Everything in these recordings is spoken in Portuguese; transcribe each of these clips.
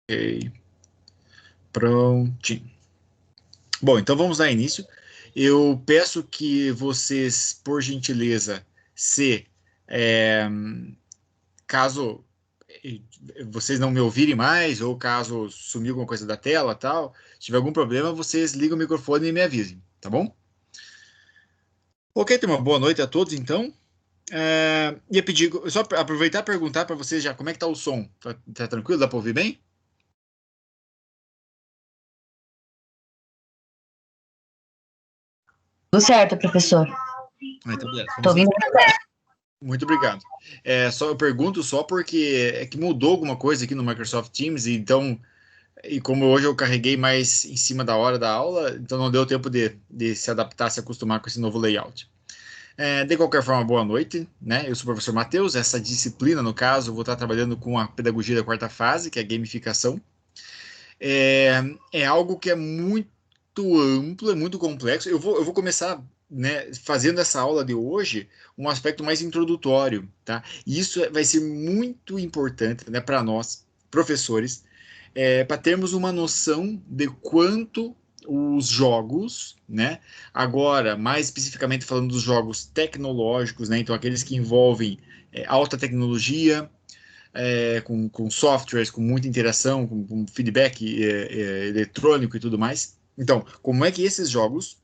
Ok, prontinho. Bom, então vamos dar início. Eu peço que vocês, por gentileza, se é, caso vocês não me ouvirem mais, ou caso sumir alguma coisa da tela, tal, se tiver algum problema, vocês ligam o microfone e me avisem, tá bom? Ok, turma, boa noite a todos, então. Ia pedir, só aproveitar e perguntar para vocês já como é que tá o som. Tá tranquilo? Dá para ouvir bem? Tudo certo, professor. Então, beleza. Tô Vamos lá. ouvindo. Muito obrigado. Eu pergunto só porque é que mudou alguma coisa aqui no Microsoft Teams, e então, e como hoje eu carreguei mais em cima da hora da aula, então não deu tempo de se adaptar, se acostumar com esse novo layout. De qualquer forma, boa noite, né? Eu sou o professor Matheus. Essa disciplina, no caso, eu vou estar trabalhando com a pedagogia da quarta fase, que é a gamificação. É, é algo que é muito amplo, é muito complexo. Eu vou começar, né, fazendo essa aula de hoje um aspecto mais introdutório, tá? E isso vai ser muito importante, né, para nós, professores, para termos uma noção de quanto os jogos, né? Agora, mais especificamente falando dos jogos tecnológicos, né? Então, aqueles que envolvem alta tecnologia, com softwares, com muita interação, com feedback eletrônico e tudo mais. Então, como é que esses jogos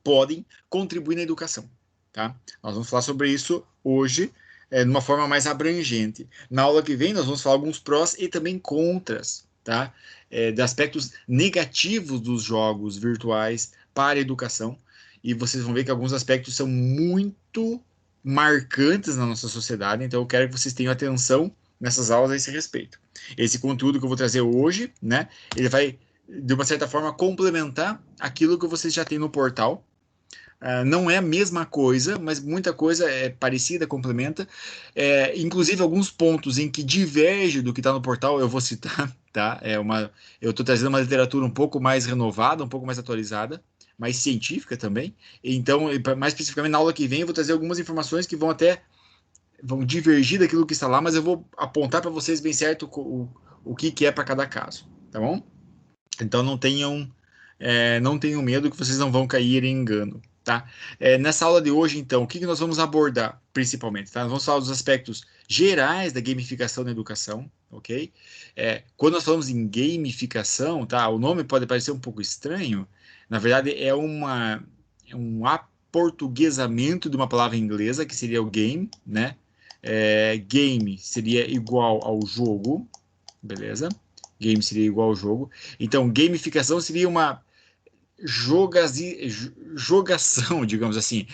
podem contribuir na educação? Tá? Nós vamos falar sobre isso hoje, de uma forma mais abrangente. Na aula que vem, nós vamos falar alguns prós e também contras, tá? De aspectos negativos dos jogos virtuais para a educação. E vocês vão ver que alguns aspectos são muito marcantes na nossa sociedade, então eu quero que vocês tenham atenção nessas aulas a esse respeito. Esse conteúdo que eu vou trazer hoje, né, ele vai, de uma certa forma, complementar aquilo que vocês já têm no portal. Não é a mesma coisa, mas muita coisa é parecida, complementa. Inclusive, alguns pontos em que diverge do que está no portal, eu vou citar, tá? Eu estou trazendo uma literatura um pouco mais renovada, um pouco mais atualizada, mais científica também. Então, mais especificamente, na aula que vem, eu vou trazer algumas informações que vão divergir daquilo que está lá, mas eu vou apontar para vocês bem certo o que é para cada caso, tá bom? Então não tenham medo que vocês não vão cair em engano, tá? Nessa aula de hoje, então, o que nós vamos abordar principalmente, tá? Nós vamos falar dos aspectos gerais da gamificação na educação, ok? Quando nós falamos em gamificação, tá? O nome pode parecer um pouco estranho, na verdade é um aportuguesamento de uma palavra inglesa que seria o game, né? Game seria igual ao jogo, beleza? Game seria igual ao jogo. Então, gamificação seria uma jogação, digamos assim,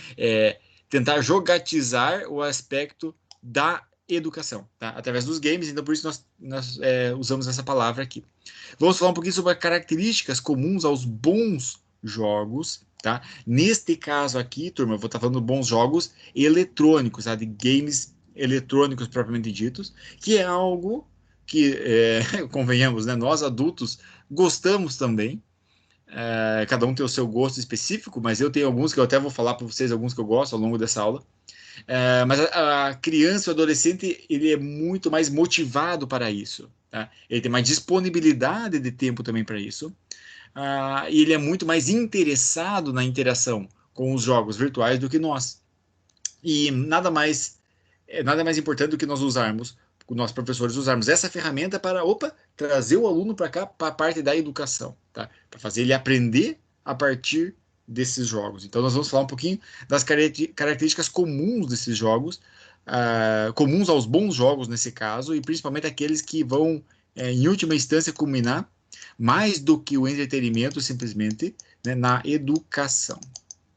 tentar jogatizar o aspecto da educação, tá? Através dos games, então por isso nós usamos essa palavra aqui. Vamos falar um pouquinho sobre as características comuns aos bons jogos, tá? Neste caso aqui, turma, eu vou estar falando de bons jogos eletrônicos, tá? De games eletrônicos propriamente ditos, que é algo que, convenhamos, né? Nós adultos gostamos também. Cada um tem o seu gosto específico, mas eu tenho alguns que eu até vou falar para vocês, alguns que eu gosto ao longo dessa aula. Mas a criança, o adolescente, ele é muito mais motivado para isso, tá? Ele tem mais disponibilidade de tempo também para isso. E ele é muito mais interessado na interação com os jogos virtuais do que nós. E nada mais importante do que nós usarmos, nós professores usarmos essa ferramenta para, trazer o aluno para cá, para a parte da educação, tá? Para fazer ele aprender a partir desses jogos. Então, nós vamos falar um pouquinho das características comuns desses jogos, comuns aos bons jogos nesse caso, e principalmente aqueles que vão, em última instância, culminar mais do que o entretenimento, simplesmente, né, na educação.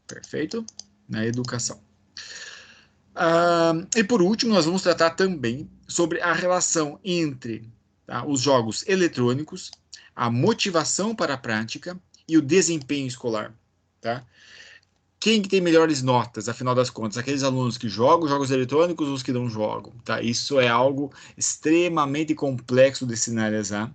Perfeito? Na educação. E por último, nós vamos tratar também sobre a relação entre, tá, os jogos eletrônicos, a motivação para a prática e o desempenho escolar. Tá? Quem que tem melhores notas, afinal das contas? Aqueles alunos que jogam jogos eletrônicos ou os que não jogam? Tá? Isso é algo extremamente complexo de se analisar,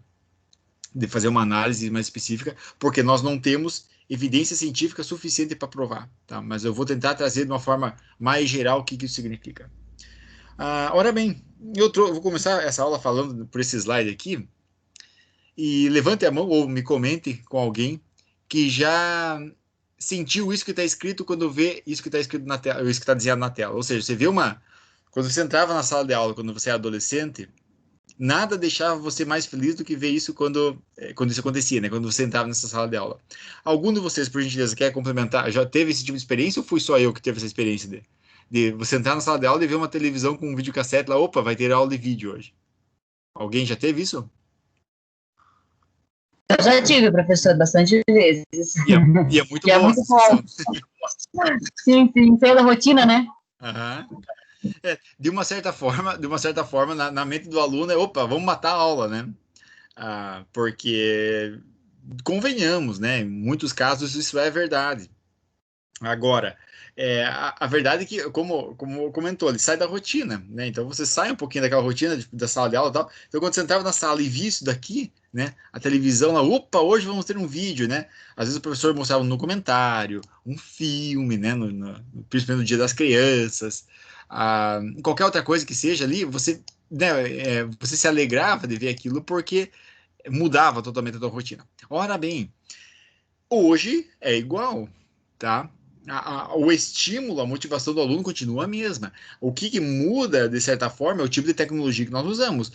de fazer uma análise mais específica, porque nós não temos evidência científica suficiente para provar, tá? Mas eu vou tentar trazer de uma forma mais geral o que isso significa. Ora bem, vou começar essa aula falando por esse slide aqui. E levante a mão ou me comente com alguém que já sentiu isso que está escrito quando vê isso que está escrito na tela, isso que está desenhado na tela. Ou seja, você vê uma. Quando você entrava na sala de aula, quando você é adolescente, nada deixava você mais feliz do que ver isso quando isso acontecia, né? Quando você entrava nessa sala de aula. Algum de vocês, por gentileza, quer complementar? Já teve esse tipo de experiência ou fui só eu que teve essa experiência de você entrar na sala de aula e ver uma televisão com um videocassete lá, opa, vai ter aula de vídeo hoje? Alguém já teve isso? Eu já tive, professor, bastante vezes. E é muito Que é boa a muito bom. sensação. Sim, sim, saiu da rotina, né? Aham. De uma certa forma, na mente do aluno é, opa, vamos matar a aula, né? Porque convenhamos, né? Em muitos casos isso é verdade. Agora, a verdade é que, como comentou, ele sai da rotina, né? Então você sai um pouquinho daquela rotina da sala de aula e tal. Então quando você entrava na sala e via isso daqui, né? A televisão lá, opa, hoje vamos ter um vídeo, né? Às vezes o professor mostrava no comentário, um filme, né? Principalmente no Dia das Crianças, qualquer outra coisa que seja ali, você, né? Você se alegrava de ver aquilo porque mudava totalmente a tua rotina. Ora bem, hoje é igual, tá? O estímulo, a motivação do aluno continua a mesma. O que muda, de certa forma, é o tipo de tecnologia que nós usamos.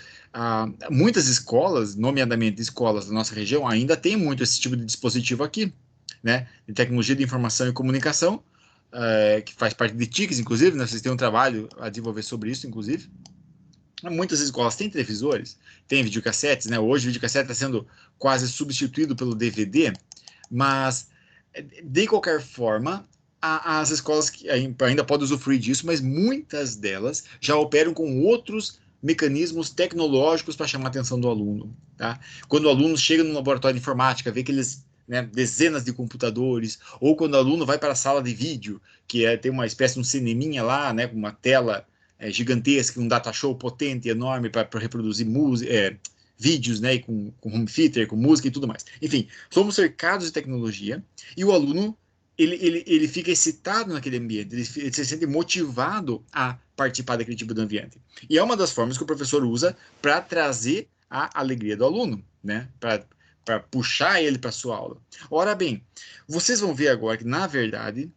Muitas escolas, nomeadamente escolas da nossa região, ainda tem muito esse tipo de dispositivo aqui, né? De tecnologia de informação e comunicação, que faz parte de TICs, inclusive, né? Vocês têm um trabalho a desenvolver sobre isso, inclusive. Muitas escolas têm televisores, têm videocassetes, né? Hoje o videocassete está sendo quase substituído pelo DVD, mas de qualquer forma, as escolas que ainda podem usufruir disso, mas muitas delas já operam com outros mecanismos tecnológicos para chamar a atenção do aluno, tá? Quando o aluno chega no laboratório de informática, vê aqueles, né, dezenas de computadores, ou quando o aluno vai para a sala de vídeo, tem uma espécie de um cineminha lá, né, com uma tela gigantesca, um data show potente, enorme para reproduzir música, vídeos, né, com home theater, com música e tudo mais. Enfim, somos cercados de tecnologia e o aluno ele fica excitado naquele ambiente, ele se sente motivado a participar daquele tipo de ambiente. E é uma das formas que o professor usa para trazer a alegria do aluno, né, para puxar ele para sua aula. Ora bem, vocês vão ver agora que, na verdade,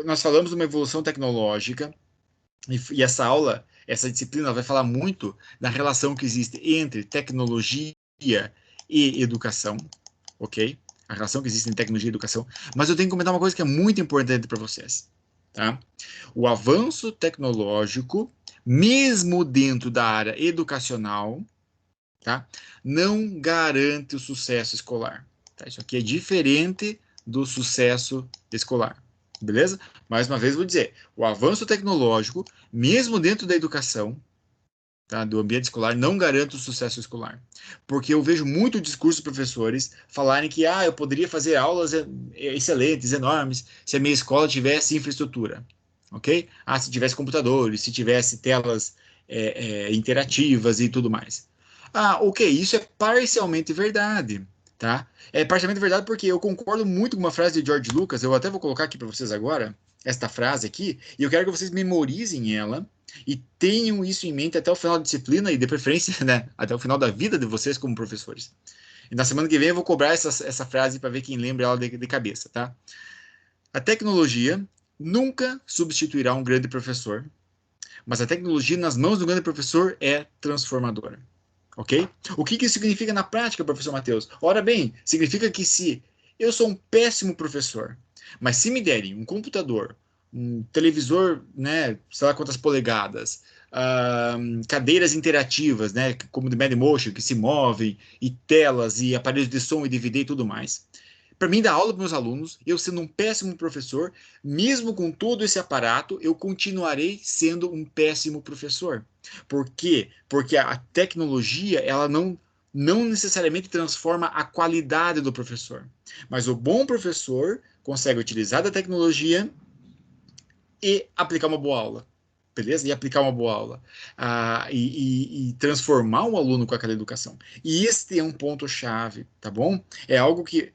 nós falamos de uma evolução tecnológica e essa aula, essa disciplina vai falar muito da relação que existe entre tecnologia e educação, ok? A relação que existe entre tecnologia e educação. Mas eu tenho que comentar uma coisa que é muito importante para vocês, tá? O avanço tecnológico, mesmo dentro da área educacional, tá? Não garante o sucesso escolar. Tá? Isso aqui é diferente do sucesso escolar. Beleza? Mais uma vez vou dizer, o avanço tecnológico, mesmo dentro da educação, tá, do ambiente escolar, não garante o sucesso escolar. Porque eu vejo muito discurso de professores falarem que eu poderia fazer aulas excelentes, enormes, se a minha escola tivesse infraestrutura. Ok? Se tivesse computadores, se tivesse telas interativas e tudo mais. Ok, isso é parcialmente verdade, tá? É parcialmente verdade porque eu concordo muito com uma frase de George Lucas, eu até vou colocar aqui para vocês agora, esta frase aqui, e eu quero que vocês memorizem ela e tenham isso em mente até o final da disciplina e, de preferência, né, até o final da vida de vocês como professores. E na semana que vem eu vou cobrar essa frase para ver quem lembra ela de cabeça, tá? A tecnologia nunca substituirá um grande professor, mas a tecnologia nas mãos do grande professor é transformadora. Ok? O que isso significa na prática, professor Matheus? Ora bem, significa que se eu sou um péssimo professor, mas se me derem um computador, um televisor, né, sei lá quantas polegadas, cadeiras interativas, né, como de Mad Motion, que se movem, e telas, e aparelhos de som e DVD e tudo mais, para mim dar aula para meus alunos, eu sendo um péssimo professor, mesmo com todo esse aparato, eu continuarei sendo um péssimo professor. Por quê? Porque a tecnologia, ela não necessariamente transforma a qualidade do professor. Mas o bom professor consegue utilizar da tecnologia e aplicar uma boa aula. Beleza? E aplicar uma boa aula. E transformar o aluno com aquela educação. E este é um ponto-chave, tá bom? É algo que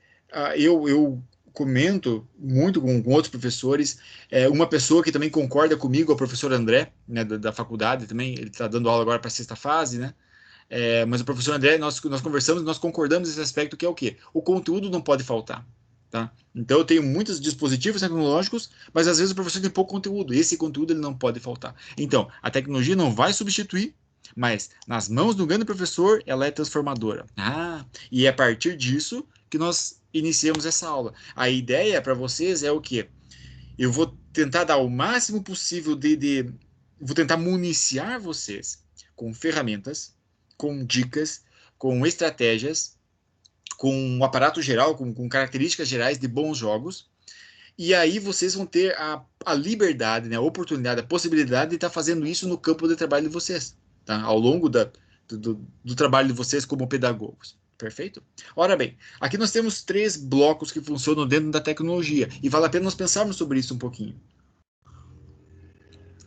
eu comento muito com outros professores. Uma pessoa que também concorda comigo é o professor André, né, da faculdade também. Ele está dando aula agora para a sexta fase, né? Mas o professor André, nós conversamos, nós concordamos nesse aspecto que é o quê? O conteúdo não pode faltar. Tá? Então, eu tenho muitos dispositivos tecnológicos, mas às vezes o professor tem pouco conteúdo. E esse conteúdo ele não pode faltar. Então, a tecnologia não vai substituir, mas nas mãos do grande professor, ela é transformadora. E é a partir disso que nós iniciamos essa aula. A ideia para vocês é o quê? Eu vou tentar dar o máximo possível vou tentar municiar vocês com ferramentas, com dicas, com estratégias, com um aparato geral, com características gerais de bons jogos, e aí vocês vão ter a liberdade, né, a oportunidade, a possibilidade de estar fazendo isso no campo de trabalho de vocês, tá? Ao longo do trabalho de vocês como pedagogos. Perfeito? Ora bem, aqui nós temos 3 blocos que funcionam dentro da tecnologia, e vale a pena nós pensarmos sobre isso um pouquinho.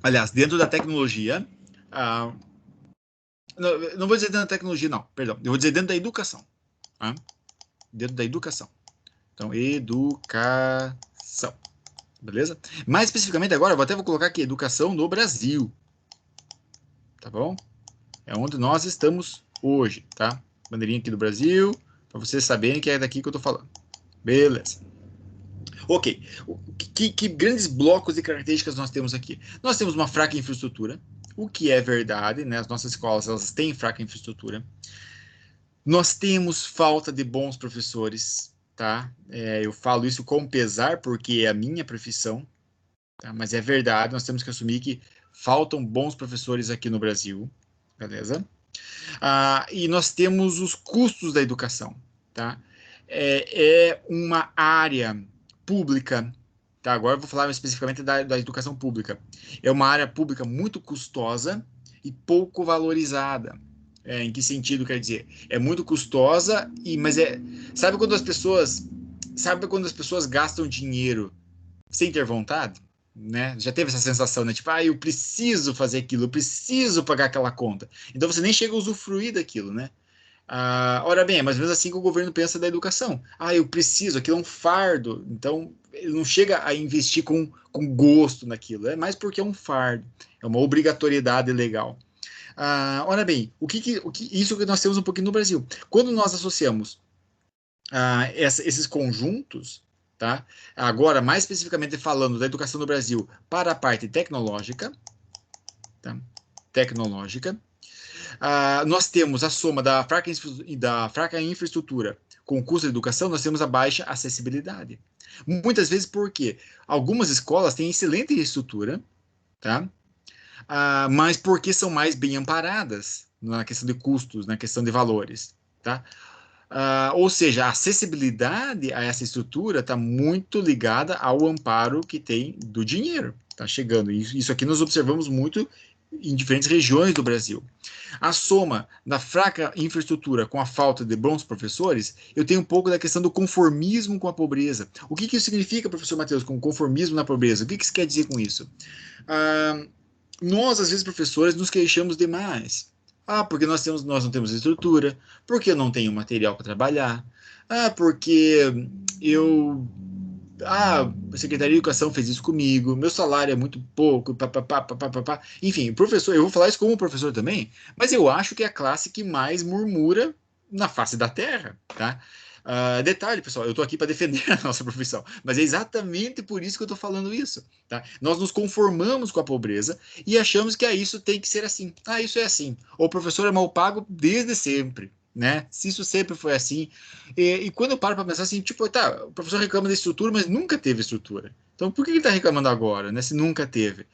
Aliás, dentro da tecnologia, não vou dizer dentro da tecnologia, não, perdão, eu vou dizer dentro da educação. Tá? Dentro da educação. Então, educação. Beleza? Mais especificamente agora, eu vou colocar aqui, educação no Brasil. Tá bom? É onde nós estamos hoje, tá? Bandeirinha aqui do Brasil, para vocês saberem que é daqui que eu tô falando. Beleza. Ok. Que grandes blocos de características nós temos aqui? Nós temos uma fraca infraestrutura, o que é verdade, né? As nossas escolas, elas têm fraca infraestrutura. Nós temos falta de bons professores, tá? Eu falo isso com pesar, porque é a minha profissão, tá? Mas é verdade, nós temos que assumir que faltam bons professores aqui no Brasil, beleza? E nós temos os custos da educação, tá? É uma área pública, tá? Agora eu vou falar especificamente da educação pública. É uma área pública muito custosa e pouco valorizada. Em que sentido quer dizer? É muito custosa, mas sabe quando as pessoas gastam dinheiro sem ter vontade? Né? Já teve essa sensação, né? Tipo, eu preciso fazer aquilo, eu preciso pagar aquela conta. Então você nem chega a usufruir daquilo, né? Ora bem, é mais ou menos assim que o governo pensa da educação. Eu preciso, aquilo é um fardo. Então, ele não chega a investir com gosto naquilo. É mais porque é um fardo. É uma obrigatoriedade legal. Ora bem, isso que nós temos um pouquinho no Brasil. Quando nós associamos esses conjuntos, tá? Agora, mais especificamente falando da educação no Brasil para a parte tecnológica, tá? Tecnológica, nós temos a soma da fraca infraestrutura com o custo da educação, nós temos a baixa acessibilidade. Muitas vezes porque algumas escolas têm excelente estrutura, tá? Mas porque são mais bem amparadas na questão de custos, na questão de valores, tá? Ou seja, a acessibilidade a essa estrutura está muito ligada ao amparo que tem do dinheiro. Está chegando. Isso aqui nós observamos muito em diferentes regiões do Brasil. A soma da fraca infraestrutura com a falta de bons professores, eu tenho um pouco da questão do conformismo com a pobreza. O que isso significa, professor Matheus, com conformismo na pobreza? O que isso quer dizer com isso? Nós, às vezes, professores, nos queixamos demais. Porque nós não temos estrutura, porque eu não tenho material para trabalhar, porque a Secretaria de Educação fez isso comigo, meu salário é muito pouco, papapá. Enfim, professor, eu vou falar isso como professor também, mas eu acho que é a classe que mais murmura na face da terra, tá? Detalhe, pessoal, eu estou aqui para defender a nossa profissão, mas é exatamente por isso que eu estou falando isso. Tá? Nós nos conformamos com a pobreza e achamos que isso tem que ser assim. Isso é assim. O professor é mal pago desde sempre. Né? Se isso sempre foi assim. E quando eu paro para pensar assim, tipo, o professor reclama da estrutura, mas nunca teve estrutura. Então, por que ele está reclamando agora, né, se nunca teve?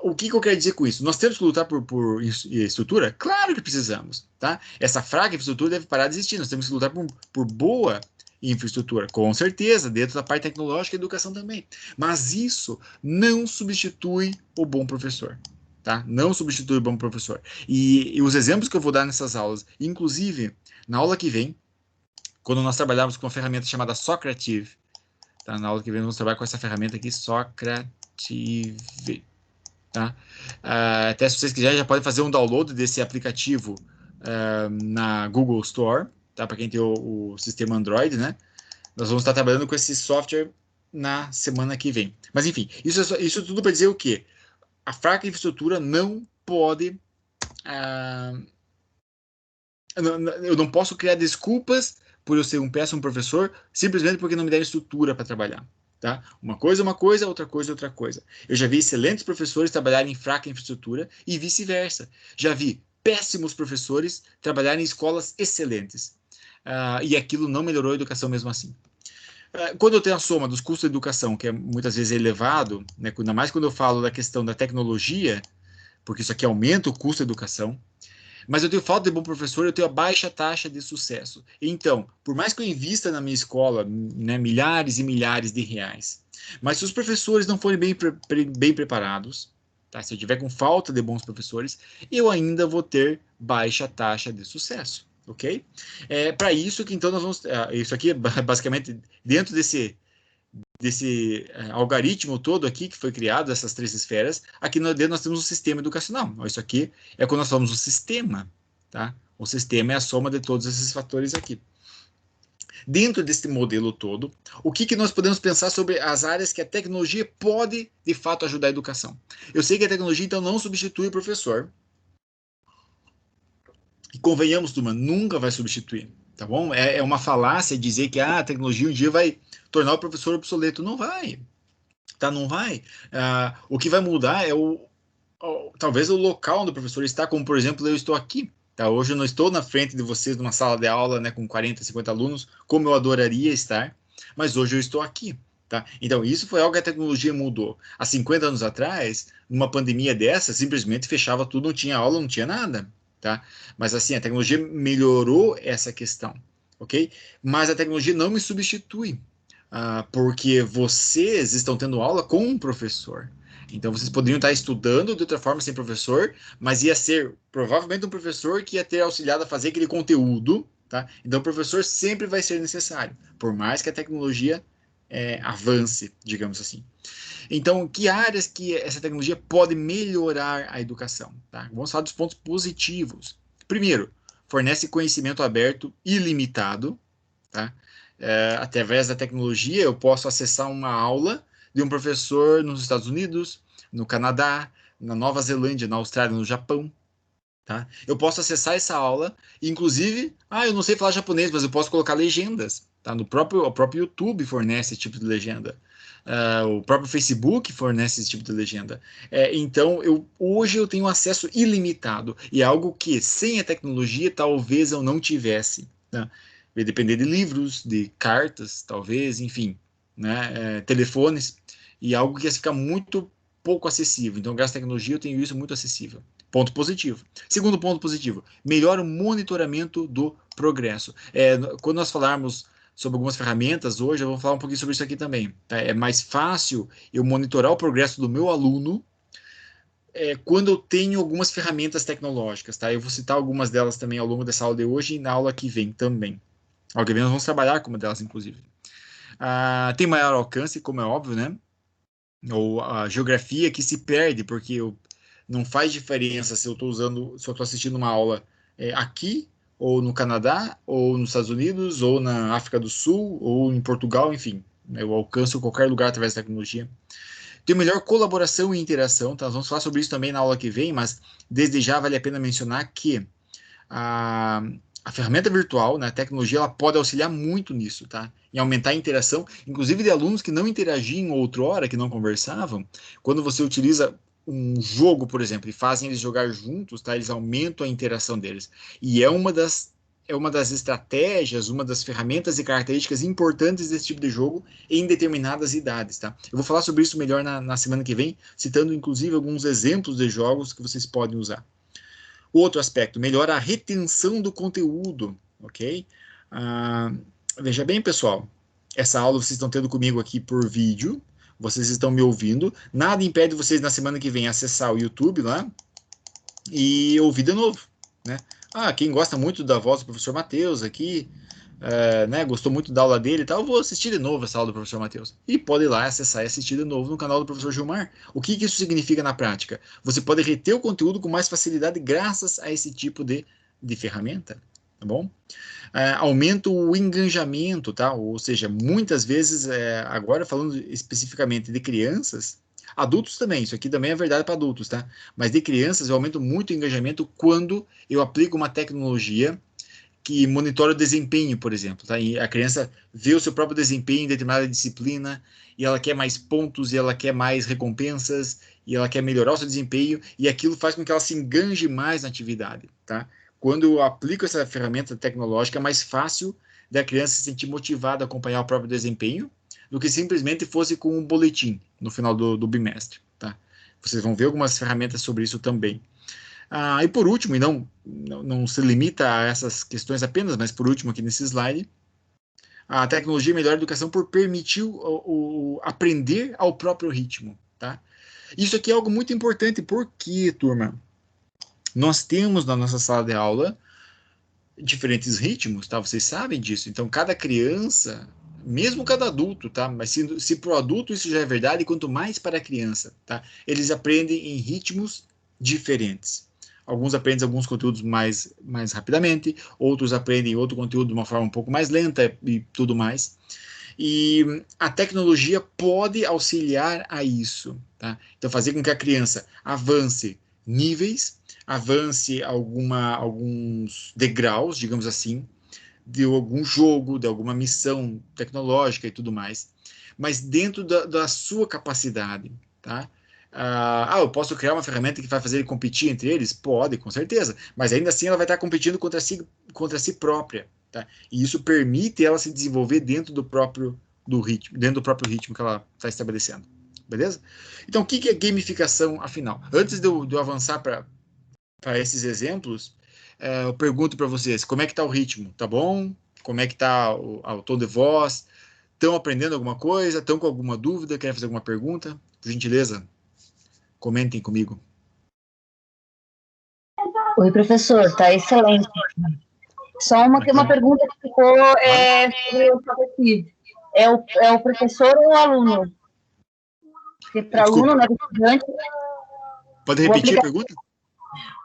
O que eu quero dizer com isso? Nós temos que lutar por estrutura? Claro que precisamos. Tá? Essa fraca infraestrutura deve parar de existir. Nós temos que lutar por boa infraestrutura, com certeza, dentro da parte tecnológica e educação também. Mas isso não substitui o bom professor. Tá? Não substitui o bom professor. E os exemplos que eu vou dar nessas aulas, inclusive, na aula que vem, quando nós trabalharmos com uma ferramenta chamada Socrative, tá? Na aula que vem vamos trabalhar com essa ferramenta aqui, Socrative. Tá? Até se vocês quiserem, já podem fazer um download desse aplicativo na Google Store, tá? Para quem tem o sistema Android, né? Nós vamos estar trabalhando com esse software na semana que vem. Mas enfim, isso tudo para dizer o quê? A fraca infraestrutura não pode Eu não posso criar desculpas por eu ser um péssimo professor, simplesmente porque não me deram estrutura para trabalhar. Tá? Uma coisa é uma coisa, outra coisa é outra coisa. Eu já vi excelentes professores trabalharem em fraca infraestrutura e vice-versa. Já vi péssimos professores trabalharem em escolas excelentes. E aquilo não melhorou a educação mesmo assim. Quando eu tenho a soma dos custos da educação, que é muitas vezes elevado, né, ainda mais quando eu falo da questão da tecnologia, porque isso aqui aumenta o custo da educação, mas eu tenho falta de bom professor, eu tenho a baixa taxa de sucesso. Então, por mais que eu invista na minha escola, né, milhares e milhares de reais, mas se os professores não forem bem preparados, tá? Se eu tiver com falta de bons professores, eu ainda vou ter baixa taxa de sucesso, ok? Para isso que então nós vamos, isso aqui é basicamente dentro desse algoritmo todo aqui que foi criado, essas três esferas, aqui dentro nós temos o sistema educacional. Isso aqui é quando nós falamos o sistema, tá? O sistema é a soma de todos esses fatores aqui. Dentro desse modelo todo, o que nós podemos pensar sobre as áreas que a tecnologia pode, de fato, ajudar a educação? Eu sei que a tecnologia, então, não substitui o professor. E convenhamos, turma, nunca vai substituir, tá bom? É uma falácia dizer que a tecnologia um dia vai tornar o professor obsoleto. Não vai, tá? Não vai. O que vai mudar é talvez o local onde o professor está, como por exemplo eu estou aqui. Tá? Hoje eu não estou na frente de vocês numa sala de aula, né, com 40, 50 alunos, como eu adoraria estar, mas hoje eu estou aqui. Tá? Então, isso foi algo que a tecnologia mudou. Há 50 anos atrás, numa pandemia dessa, simplesmente fechava tudo, não tinha aula, não tinha nada. Tá? Mas assim, a tecnologia melhorou essa questão. Ok? Mas a tecnologia não me substitui. Porque vocês estão tendo aula com um professor. Então, vocês poderiam estar estudando de outra forma sem professor, mas ia ser provavelmente um professor que ia ter auxiliado a fazer aquele conteúdo, tá? Então, o professor sempre vai ser necessário, por mais que a tecnologia avance, digamos assim. Então, que áreas que essa tecnologia pode melhorar a educação, tá? Vamos falar dos pontos positivos. Primeiro, fornece conhecimento aberto ilimitado, tá? Através da tecnologia, eu posso acessar uma aula de um professor nos Estados Unidos, no Canadá, na Nova Zelândia, na Austrália, no Japão. Tá? Eu posso acessar essa aula, inclusive, eu não sei falar japonês, mas eu posso colocar legendas. Tá? O próprio YouTube fornece esse tipo de legenda. O próprio Facebook fornece esse tipo de legenda. Então, hoje eu tenho acesso ilimitado, e é algo que, sem a tecnologia, talvez eu não tivesse. Tá? Vai depender de livros, de cartas, talvez, enfim, né? Telefones, e algo que ia ficar muito pouco acessível. Então, graças à tecnologia, eu tenho isso muito acessível. Ponto positivo. Segundo ponto positivo, melhora o monitoramento do progresso. Quando nós falarmos sobre algumas ferramentas hoje, eu vou falar um pouquinho sobre isso aqui também. Tá? É mais fácil eu monitorar o progresso do meu aluno quando eu tenho algumas ferramentas tecnológicas. Tá? Eu vou citar algumas delas também ao longo dessa aula de hoje e na aula que vem também. A aula que vem nós vamos trabalhar com uma delas, inclusive. Tem maior alcance, como é óbvio, né? Ou a geografia que se perde, porque não faz diferença se eu estou assistindo uma aula aqui, ou no Canadá, ou nos Estados Unidos, ou na África do Sul, ou em Portugal, enfim. Eu alcanço qualquer lugar através da tecnologia. Tem melhor colaboração e interação, tá? Nós vamos falar sobre isso também na aula que vem, mas desde já vale a pena mencionar que a, a ferramenta virtual, né, a tecnologia, ela pode auxiliar muito nisso, tá? Em aumentar a interação, inclusive de alunos que não interagiam outrora, que não conversavam. Quando você utiliza um jogo, por exemplo, e fazem eles jogar juntos, tá? Eles aumentam a interação deles. E é uma das estratégias, uma das ferramentas e características importantes desse tipo de jogo em determinadas idades, tá? Eu vou falar sobre isso melhor na semana que vem, citando inclusive alguns exemplos de jogos que vocês podem usar. Outro aspecto, melhora a retenção do conteúdo, ok? Veja bem, pessoal, essa aula vocês estão tendo comigo aqui por vídeo, vocês estão me ouvindo, nada impede vocês na semana que vem acessar o YouTube lá e ouvir de novo, né? Quem gosta muito da voz do professor Matheus aqui, né, gostou muito da aula dele e tal, eu vou assistir de novo essa aula do professor Matheus. E pode ir lá acessar e assistir de novo no canal do professor Gilmar. O que isso significa na prática? Você pode reter o conteúdo com mais facilidade graças a esse tipo de ferramenta, tá bom? Aumenta o engajamento, tá? Ou seja, muitas vezes, agora falando especificamente de crianças, adultos também, isso aqui também é verdade para adultos, tá? Mas de crianças eu aumento muito o engajamento quando eu aplico uma tecnologia que monitora o desempenho, por exemplo, tá? E a criança vê o seu próprio desempenho em determinada disciplina, e ela quer mais pontos, e ela quer mais recompensas, e ela quer melhorar o seu desempenho, e aquilo faz com que ela se enganje mais na atividade, tá? Quando eu aplico essa ferramenta tecnológica, é mais fácil da criança se sentir motivada a acompanhar o próprio desempenho, do que simplesmente fosse com um boletim no final do bimestre, tá? Vocês vão ver algumas ferramentas sobre isso também. E por último, e não se limita a essas questões apenas, mas por último aqui nesse slide, a tecnologia melhora a educação por permitir o aprender ao próprio ritmo, tá? Isso aqui é algo muito importante, porque, turma, nós temos na nossa sala de aula diferentes ritmos, tá? Vocês sabem disso. Então, cada criança, mesmo cada adulto, tá? Mas se para o adulto isso já é verdade, quanto mais para a criança, tá? Eles aprendem em ritmos diferentes. Alguns aprendem alguns conteúdos mais rapidamente, outros aprendem outro conteúdo de uma forma um pouco mais lenta e tudo mais. E a tecnologia pode auxiliar a isso, tá? Então, fazer com que a criança avance níveis, avance alguns degraus, digamos assim, de algum jogo, de alguma missão tecnológica e tudo mais, mas dentro da sua capacidade, tá? Eu posso criar uma ferramenta que vai fazer ele competir entre eles? Pode, com certeza, mas ainda assim ela vai estar competindo contra si própria, tá? E isso permite ela se desenvolver dentro do próprio ritmo que ela está estabelecendo, beleza? Então, o que é gamificação, afinal? Antes de eu avançar para esses exemplos, eu pergunto para vocês, como é que está o ritmo? Tá bom? Como é que está o tom de voz? Estão aprendendo alguma coisa? Estão com alguma dúvida? Querem fazer alguma pergunta? Por gentileza, comentem comigo. Oi, professor, tá excelente. Só uma pergunta que ficou sobre o aplicativo. É o professor ou o aluno? Porque para aluno, né, estudante... Pode repetir a pergunta?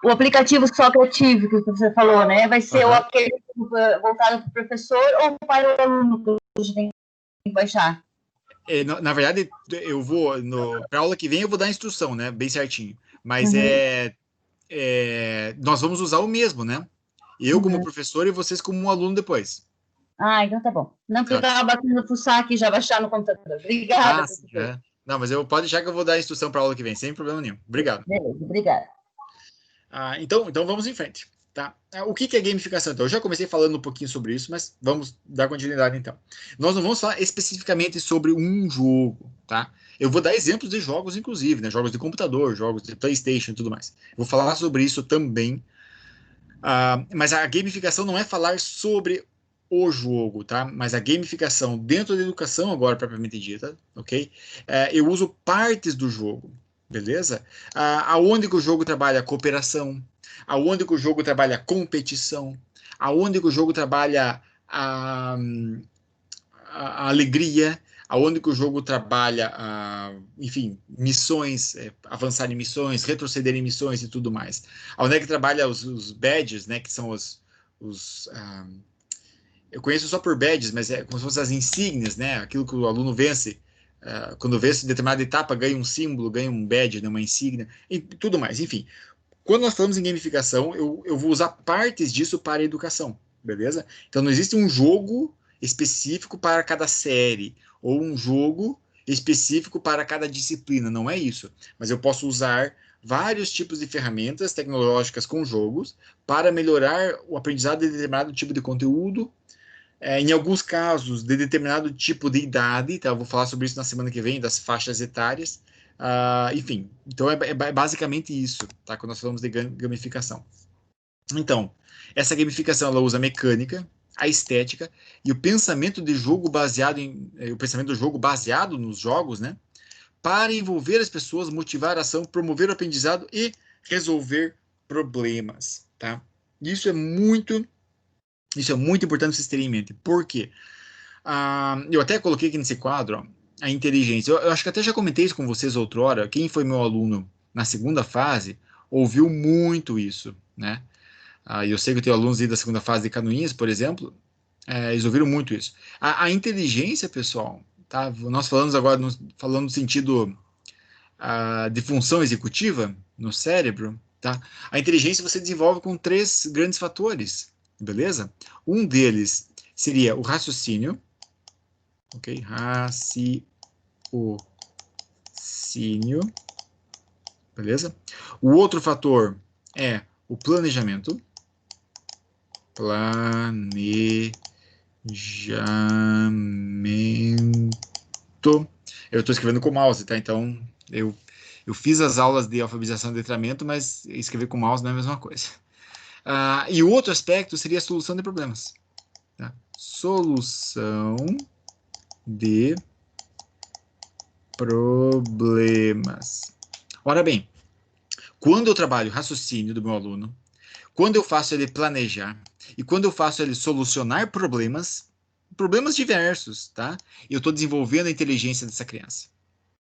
O aplicativo Socrative, que você falou, né? Vai ser o aplicativo voltado para o professor ou para o aluno que a gente tem que baixar? Na verdade, eu vou, para a aula que vem, eu vou dar a instrução, né? Bem certinho. Mas nós vamos usar o mesmo, né? Eu como professor e vocês como um aluno depois. Então tá bom. Não, porque eu estava batendo pro saco e já baixar no computador. Obrigada, professor. Não, mas pode deixar que eu vou dar a instrução para a aula que vem, sem problema nenhum. Obrigado. Beleza, obrigada. Então vamos em frente, tá? O que é gamificação? Então, eu já comecei falando um pouquinho sobre isso, mas vamos dar continuidade então. Nós não vamos falar especificamente sobre um jogo, tá? Eu vou dar exemplos de jogos, inclusive, né? Jogos de computador, jogos de PlayStation e tudo mais. Vou falar sobre isso também. Mas a gamificação não é falar sobre o jogo, tá? Mas a gamificação dentro da educação, agora propriamente dita, ok? Eu uso partes do jogo, beleza? Aonde que o jogo trabalha cooperação, aonde que o jogo trabalha competição, aonde que o jogo trabalha a alegria, aonde que o jogo trabalha, enfim, missões, avançar em missões, retroceder em missões e tudo mais. Aonde é que trabalha os badges, né, que são eu conheço só por badges, mas é como se fossem as insígnias, né, aquilo que o aluno vence, quando vence determinada etapa, ganha um símbolo, ganha um badge, né, uma insígnia, e tudo mais, enfim. Quando nós falamos em gamificação, eu vou usar partes disso para a educação, beleza? Então não existe um jogo específico para cada série, ou um jogo específico para cada disciplina, não é isso. Mas eu posso usar vários tipos de ferramentas tecnológicas com jogos para melhorar o aprendizado de determinado tipo de conteúdo, em alguns casos, de determinado tipo de idade, tá? Eu vou falar sobre isso na semana que vem, das faixas etárias. Enfim, então é basicamente isso, tá? Quando nós falamos de gamificação. Então, essa gamificação ela usa a mecânica, a estética e o pensamento de jogo o pensamento do jogo baseado nos jogos, né? Para envolver as pessoas, motivar a ação, promover o aprendizado e resolver problemas, tá? Isso é muito importante vocês terem em mente. Por quê? Eu até coloquei aqui nesse quadro, ó, a inteligência. Eu acho que até já comentei isso com vocês outrora. Quem foi meu aluno na segunda fase ouviu muito isso, né? Eu sei que eu tenho alunos aí da segunda fase de Canoinhas, por exemplo, eles ouviram muito isso. A inteligência, pessoal, tá? Nós falamos agora falando no sentido de função executiva no cérebro, tá? A inteligência você desenvolve com 3 grandes fatores, beleza? Um deles seria o raciocínio, ok? Raciocínio, beleza? O outro fator é o planejamento. Planejamento. Eu estou escrevendo com mouse, tá? Então, eu fiz as aulas de alfabetização e letramento, mas escrever com mouse não é a mesma coisa. E o outro aspecto seria a solução de problemas. Tá? Solução de problemas. Ora bem, quando eu trabalho o raciocínio do meu aluno, quando eu faço ele planejar e quando eu faço ele solucionar problemas, problemas diversos, tá? Eu estou desenvolvendo a inteligência dessa criança.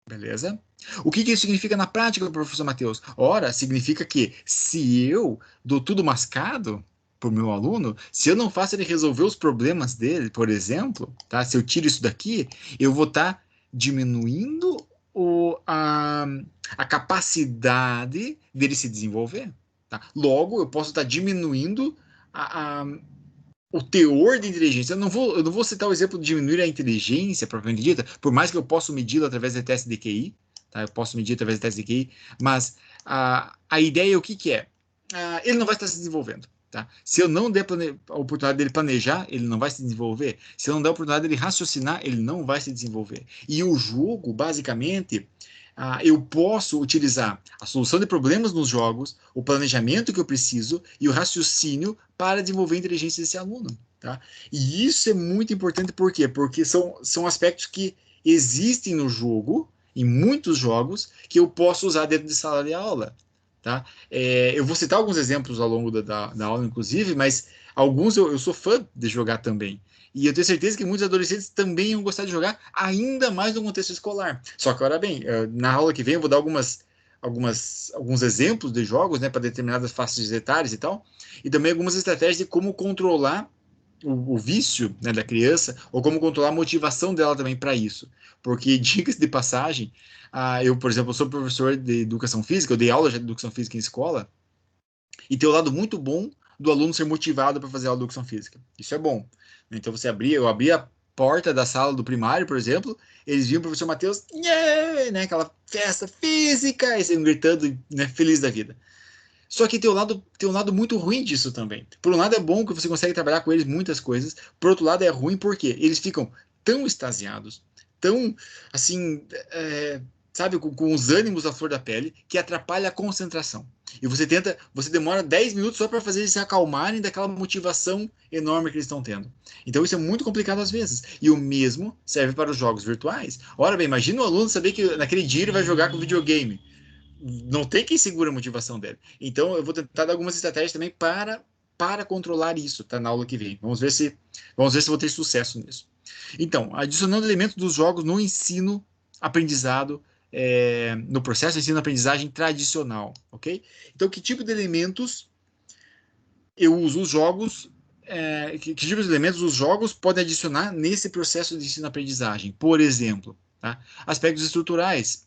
Beleza? O que isso significa na prática, professor Matheus? Ora, significa que se eu dou tudo mascado para o meu aluno, se eu não faço ele resolver os problemas dele, por exemplo, tá? Se eu tiro isso daqui, eu vou estar diminuindo a capacidade dele se desenvolver. Tá? Logo, eu posso estar diminuindo a, o teor de inteligência. Eu não vou citar o exemplo de diminuir a inteligência propriamente dita, por mais que eu possa medi-lo através de teste de QI, tá? Eu posso medir através de teste de QI, mas a ideia é o que é? Ele não vai estar se desenvolvendo. Tá? Se eu não der a oportunidade dele planejar, ele não vai se desenvolver. Se eu não der a oportunidade dele raciocinar, ele não vai se desenvolver. E o jogo, basicamente, eu posso utilizar a solução de problemas nos jogos, o planejamento que eu preciso e o raciocínio para desenvolver a inteligência desse aluno. Tá? E isso é muito importante, por quê? Porque são aspectos que existem no jogo, em muitos jogos, que eu posso usar dentro de sala de aula. Tá? Eu vou citar alguns exemplos ao longo da aula, inclusive, mas alguns eu sou fã de jogar também. E eu tenho certeza que muitos adolescentes também iam gostar de jogar, ainda mais no contexto escolar. Só que, ora bem, na aula que vem eu vou dar alguns exemplos de jogos, né, para determinadas faixas etárias e tal, e também algumas estratégias de como controlar o vício, né, da criança, ou como controlar a motivação dela também para isso. Porque, dicas de passagem, eu, por exemplo, sou professor de educação física, eu dei aula de educação física em escola, e tem o lado muito bom do aluno ser motivado para fazer aula de educação física. Isso é bom. Então eu abria a porta da sala do primário, por exemplo, eles viam o professor Matheus, yeah! Né, aquela festa física, e sempre gritando, né, feliz da vida. Só que tem um lado muito ruim disso também. Por um lado é bom que você consegue trabalhar com eles muitas coisas, por outro lado é ruim porque eles ficam tão extasiados, tão assim, sabe, com os ânimos à flor da pele, que atrapalha a concentração. E você demora 10 minutos só para fazer eles se acalmarem daquela motivação enorme que eles estão tendo. Então isso é muito complicado às vezes. E o mesmo serve para os jogos virtuais. Ora bem, imagina o aluno saber que naquele dia ele vai jogar com videogame. Não tem quem segura a motivação dele. Então, eu vou tentar dar algumas estratégias também para controlar isso, tá? Na aula que vem. Vamos ver se eu vou ter sucesso nisso. Então, adicionando elementos dos jogos no ensino, aprendizado, no processo de ensino-aprendizagem tradicional, ok? Então, que tipo de elementos eu uso os jogos, que tipo de elementos os jogos podem adicionar nesse processo de ensino-aprendizagem? Por exemplo, tá? Aspectos estruturais,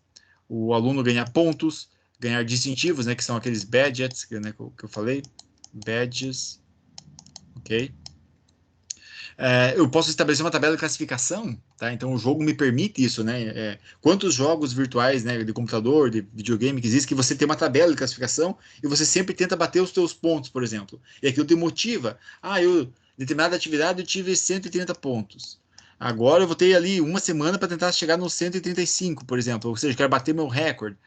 o aluno ganhar pontos, ganhar distintivos, né, que são aqueles badges, né, que eu falei, badges, ok? Eu posso estabelecer uma tabela de classificação, tá? Então o jogo me permite isso, né? Quantos jogos virtuais, né, de computador, de videogame que existe, que você tem uma tabela de classificação e você sempre tenta bater os seus pontos, por exemplo. E aquilo te motiva. Determinada atividade eu tive 130 pontos. Agora eu vou ter ali uma semana para tentar chegar nos 135, por exemplo. Ou seja, eu quero bater meu recorde.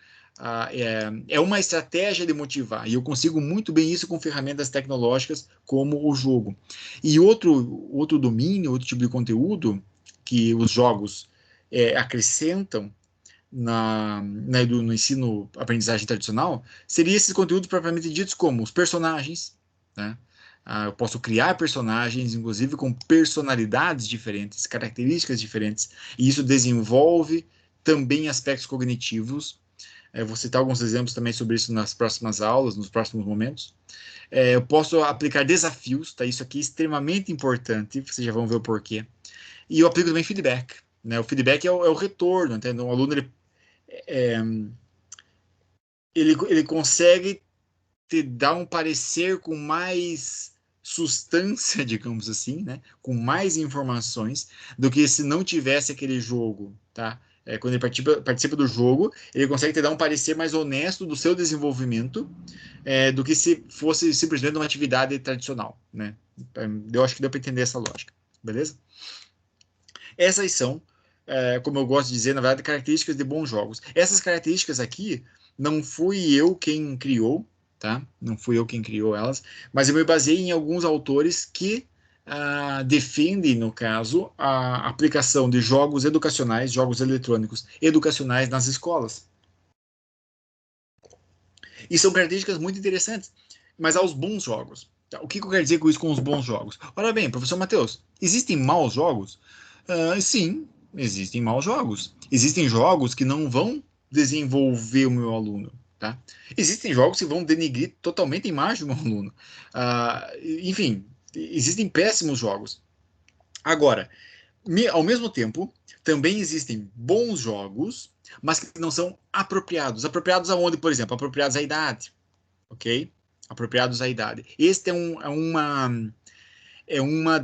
É uma estratégia de motivar. E eu consigo muito bem isso com ferramentas tecnológicas como o jogo. E outro domínio, outro tipo de conteúdo que os jogos acrescentam no ensino-aprendizagem tradicional seria esses conteúdos propriamente ditos como os personagens, né? Eu posso criar personagens, inclusive com personalidades diferentes, características diferentes, e isso desenvolve também aspectos cognitivos. Vou citar alguns exemplos também sobre isso nas próximas aulas, nos próximos momentos. Eu posso aplicar desafios, tá? Isso aqui é extremamente importante, vocês já vão ver o porquê. E eu aplico também feedback, né? O feedback é o retorno, entendeu? O aluno é, ele consegue te dar um parecer com mais substância, digamos assim, né? Com mais informações do que se não tivesse aquele jogo, tá? Quando ele participa do jogo, ele consegue te dar um parecer mais honesto do seu desenvolvimento, do que se fosse simplesmente uma atividade tradicional, né? Eu acho que deu para entender essa lógica, beleza? Essas são, como eu gosto de dizer, na verdade, características de bons jogos. Essas características aqui, não fui eu quem criou, tá? Não fui eu quem criou elas, mas eu me baseei em alguns autores que defendem, no caso, a aplicação de jogos educacionais, jogos eletrônicos educacionais nas escolas. E são características muito interessantes, mas aos bons jogos. Tá? O que eu quero dizer com isso com os bons jogos? Ora bem, professor Matheus, existem maus jogos? Sim, existem maus jogos. Existem jogos que não vão desenvolver o meu aluno. Tá? Existem jogos que vão denegrir totalmente a imagem do meu aluno. Enfim, existem péssimos jogos. Agora, ao mesmo tempo, também existem bons jogos, mas que não são apropriados. Apropriados aonde, por exemplo? Apropriados à idade, ok? Apropriados à idade. Este é uma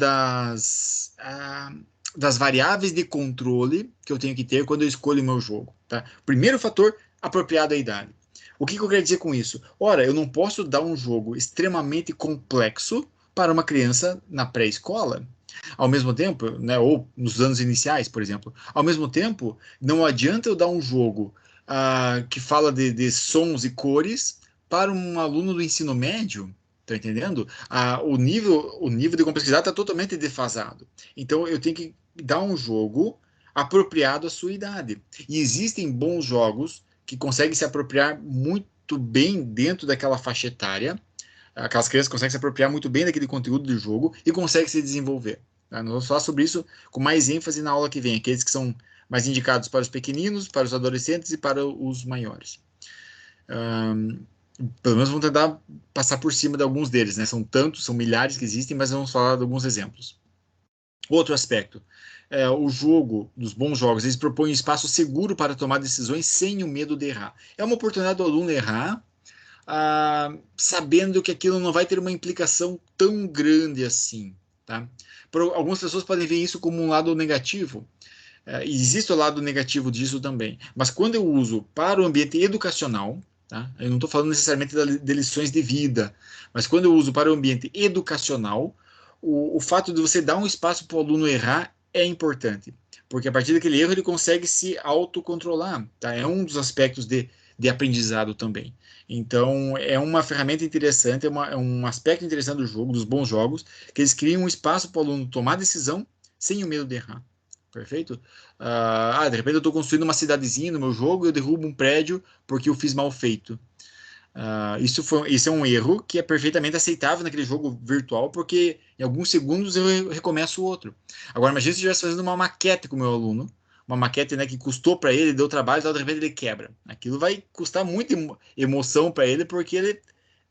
das variáveis de controle que eu tenho que ter quando eu escolho o meu jogo. Tá? Primeiro fator, apropriado à idade. O que eu quero dizer com isso? Ora, eu não posso dar um jogo extremamente complexo para uma criança na pré-escola. Ao mesmo tempo, né, ou nos anos iniciais, por exemplo. Ao mesmo tempo, não adianta eu dar um jogo que fala de sons e cores para um aluno do ensino médio. Tá entendendo? O nível de complexidade está totalmente defasado. Então, eu tenho que dar um jogo apropriado à sua idade. E existem bons jogos que conseguem se apropriar muito bem dentro daquela faixa etária. Aquelas crianças conseguem se apropriar muito bem daquele conteúdo do jogo e conseguem se desenvolver. Tá? Nós vamos falar sobre isso com mais ênfase na aula que vem. Aqueles que são mais indicados para os pequeninos, para os adolescentes e para os maiores. Pelo menos vamos tentar passar por cima de alguns deles, né? São tantos, são milhares que existem, mas vamos falar de alguns exemplos. Outro aspecto, o jogo, dos bons jogos, eles propõem um espaço seguro para tomar decisões sem o medo de errar. É uma oportunidade do aluno errar, sabendo que aquilo não vai ter uma implicação tão grande assim, tá? Algumas pessoas podem ver isso como um lado negativo. Existe o lado negativo disso também, mas quando eu uso para o ambiente educacional, tá? Eu não estou falando necessariamente de lições de vida, mas quando eu uso para o ambiente educacional, o fato de você dar um espaço para o aluno errar é importante, porque a partir daquele erro ele consegue se autocontrolar, tá? É um dos aspectos de aprendizado também. Então, é uma ferramenta interessante, é um aspecto interessante do jogo, dos bons jogos, que eles criam um espaço para o aluno tomar decisão sem o medo de errar. Perfeito? De repente eu estou construindo uma cidadezinha no meu jogo e eu derrubo um prédio porque eu fiz mal feito. Isso é um erro que é perfeitamente aceitável naquele jogo virtual, porque em alguns segundos eu recomeço o outro. Agora, imagina se eu estivesse fazendo uma maquete com o meu aluno, uma maquete, né, que custou para ele, deu trabalho, e de repente ele quebra. Aquilo vai custar muita emoção para ele, porque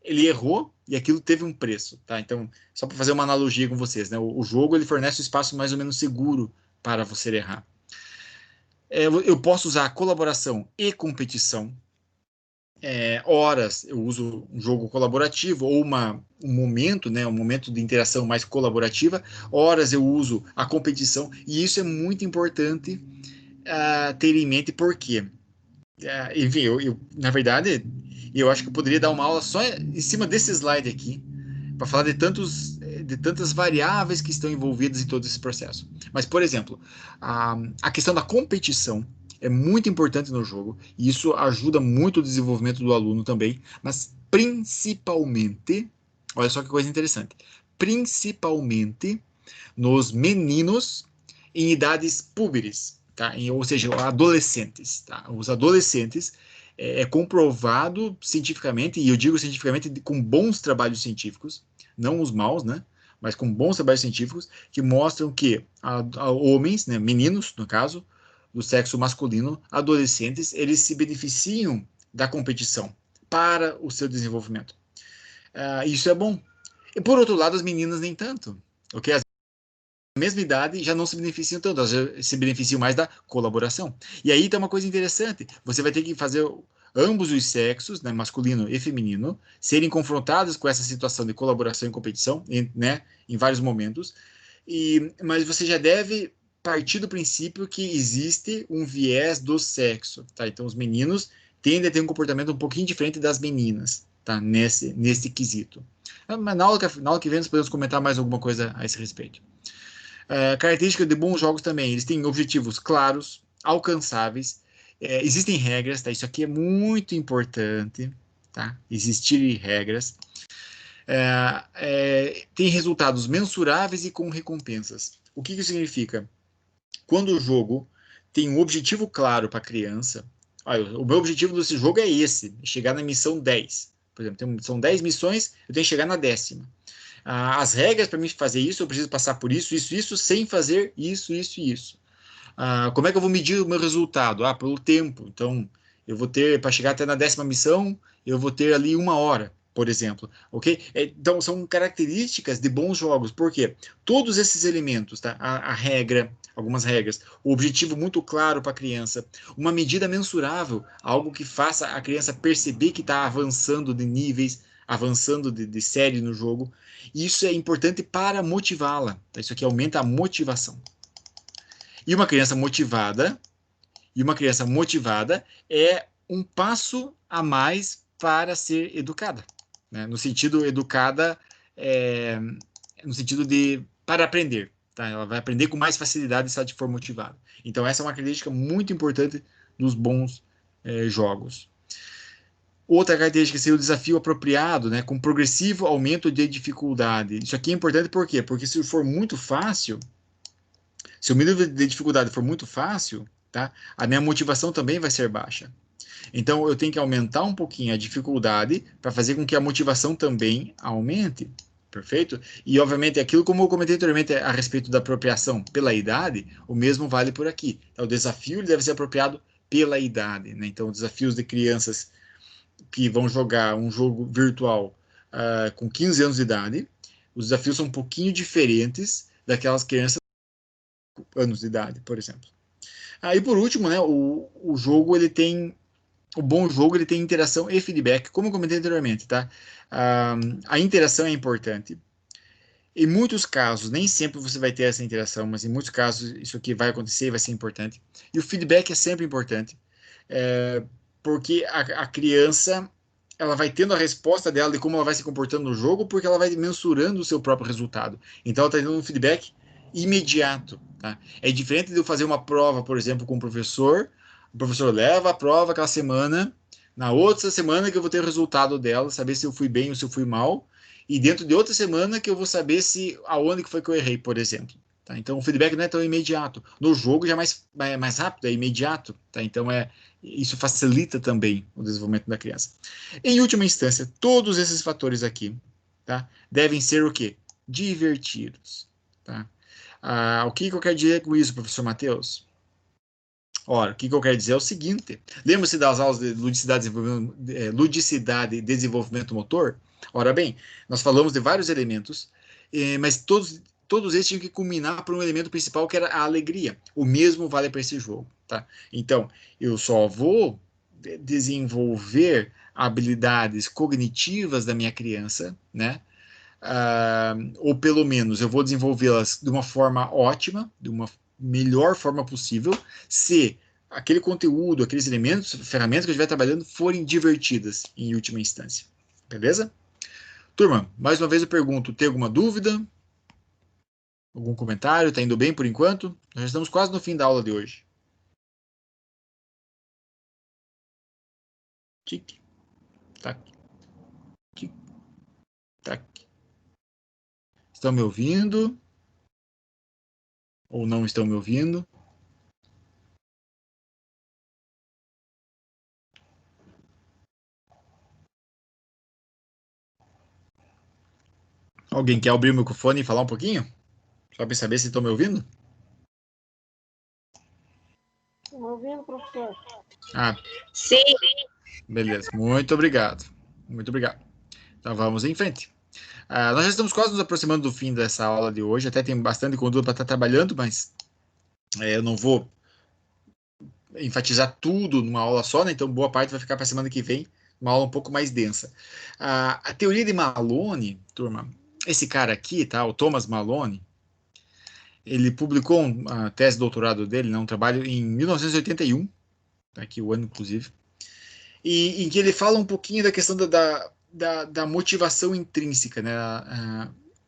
ele errou e aquilo teve um preço. Tá? Então, só para fazer uma analogia com vocês, né, o jogo ele fornece um espaço mais ou menos seguro para você errar. Eu posso usar colaboração e competição. Horas eu uso um jogo colaborativo ou um momento, né, um momento de interação mais colaborativa. Horas eu uso a competição e isso é muito importante ter em mente porque, enfim, na verdade, eu acho que eu poderia dar uma aula só em cima desse slide aqui para falar de tantas variáveis que estão envolvidas em todo esse processo. Mas, por exemplo, a questão da competição é muito importante no jogo, e isso ajuda muito o desenvolvimento do aluno também, mas principalmente, olha só que coisa interessante, principalmente nos meninos em idades púberes, tá? Ou seja, adolescentes. Tá? Os adolescentes é comprovado cientificamente, e eu digo cientificamente com bons trabalhos científicos, não os maus, né? Mas com bons trabalhos científicos que mostram que homens, né, meninos, no caso, do sexo masculino, adolescentes, eles se beneficiam da competição para o seu desenvolvimento. Isso é bom. E por outro lado, as meninas nem tanto, ok? As mesma idade já não se beneficiam tanto, elas já se beneficiam mais da colaboração. E aí tem uma coisa interessante, você vai ter que fazer ambos os sexos, né, masculino e feminino, serem confrontados com essa situação de colaboração e competição, né, em vários momentos, mas você já deve partir do princípio que existe um viés do sexo, tá? Então, os meninos tendem a ter um comportamento um pouquinho diferente das meninas, tá? Nesse quesito. Mas na aula que vem nós podemos comentar mais alguma coisa a esse respeito. Característica de bons jogos também, eles têm objetivos claros, alcançáveis, existem regras, tá? Isso aqui é muito importante, tá? Existirem regras. Tem resultados mensuráveis e com recompensas. O que isso significa? Quando o jogo tem um objetivo claro para a criança, olha, o meu objetivo desse jogo é esse, chegar na missão 10. Por exemplo, são 10 missões, eu tenho que chegar na 10ª. As regras para mim fazer isso, eu preciso passar por isso, sem fazer isso. Como é que eu vou medir o meu resultado? Pelo tempo. Então, eu vou ter, para chegar até na 10ª missão, eu vou ter ali 1 hora, por exemplo, ok? Então, são características de bons jogos. Por quê? Todos esses elementos, tá? A regra, algumas regras, o objetivo muito claro para a criança, uma medida mensurável, algo que faça a criança perceber que está avançando de níveis, avançando de série no jogo. Isso é importante para motivá-la. Tá? Isso aqui aumenta a motivação. E uma criança motivada é um passo a mais para ser educada, né? No sentido educada, no sentido de para aprender, tá? Ela vai aprender com mais facilidade se ela for motivada. Então essa é uma característica muito importante dos bons jogos. Outra característica seria o desafio apropriado, né, com progressivo aumento de dificuldade. Isso aqui é importante por quê? Porque se for muito fácil, se o nível de dificuldade for muito fácil, tá, a minha motivação também vai ser baixa. Então, eu tenho que aumentar um pouquinho a dificuldade para fazer com que a motivação também aumente. Perfeito? E, obviamente, aquilo como eu comentei anteriormente a respeito da apropriação pela idade, o mesmo vale por aqui. Então, o desafio deve ser apropriado pela idade, né? Então, desafios de crianças que vão jogar um jogo virtual com 15 anos de idade, os desafios são um pouquinho diferentes daquelas crianças com anos de idade, por exemplo. E por último, né, o jogo ele tem o bom jogo ele tem interação e feedback, como eu comentei anteriormente, tá? A interação é importante. Em muitos casos, nem sempre você vai ter essa interação, mas em muitos casos isso aqui vai acontecer e vai ser importante. E o feedback é sempre importante, porque a criança ela vai tendo a resposta dela de como ela vai se comportando no jogo, porque ela vai mensurando o seu próprio resultado. Então ela está tendo um feedback imediato. Tá? É diferente de eu fazer uma prova, por exemplo, com o professor leva a prova aquela semana, na outra semana que eu vou ter o resultado dela, saber se eu fui bem ou se eu fui mal, e dentro de outra semana que eu vou saber se aonde que foi que eu errei, por exemplo. Tá? Então o feedback não é tão imediato. No jogo já é mais rápido, é imediato. Tá? Então isso facilita também o desenvolvimento da criança. Em última instância, todos esses fatores aqui, tá, devem ser o quê? Divertidos. Tá? O que eu quero dizer com isso, professor Matheus? Ora, o que eu quero dizer é o seguinte: lembra-se das aulas de ludicidade e desenvolvimento motor? Ora bem, nós falamos de vários elementos, mas todos eles tinham que culminar para um elemento principal que era a alegria. O mesmo vale para esse jogo, tá? Então, eu só vou desenvolver habilidades cognitivas da minha criança, né? Ou pelo menos eu vou desenvolvê-las de uma forma ótima, de uma melhor forma possível, se aquele conteúdo, aqueles elementos, ferramentas que eu estiver trabalhando forem divertidas em última instância. Beleza? Turma, mais uma vez eu pergunto, tem alguma dúvida? Algum comentário? Tá indo bem por enquanto? Nós já estamos quase no fim da aula de hoje. Tic, tac, tic, tac. Estão me ouvindo? Ou não estão me ouvindo? Alguém quer abrir o microfone e falar um pouquinho? Só para saber se estão me ouvindo? Estou me ouvindo, professor? Sim. Beleza. Muito obrigado. Muito obrigado. Então vamos em frente. Nós já estamos quase nos aproximando do fim dessa aula de hoje. Até tem bastante conteúdo para estar trabalhando, mas eu não vou enfatizar tudo numa aula só, né? Então boa parte vai ficar para a semana que vem, uma aula um pouco mais densa. A teoria de Malone, turma, esse cara aqui, tá? O Thomas Malone, ele publicou a tese de doutorado dele, né, um trabalho em 1981, tá aqui o ano inclusive, e em que ele fala um pouquinho da questão da motivação intrínseca, né?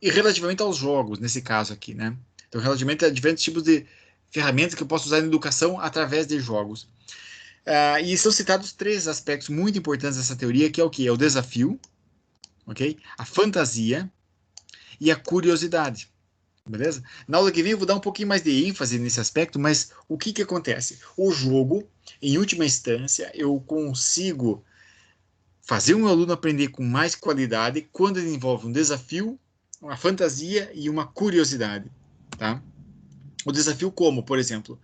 E relativamente aos jogos, nesse caso aqui, né? Então, relativamente a diferentes tipos de ferramentas que eu posso usar na educação através de jogos. E são citados três aspectos muito importantes dessa teoria, que é o que? É o desafio, ok? A fantasia e a curiosidade. Beleza? Na aula que vem eu vou dar um pouquinho mais de ênfase nesse aspecto, mas o que acontece? O jogo, em última instância, eu consigo fazer um aluno aprender com mais qualidade quando ele envolve um desafio, uma fantasia e uma curiosidade, tá? O desafio como, por exemplo,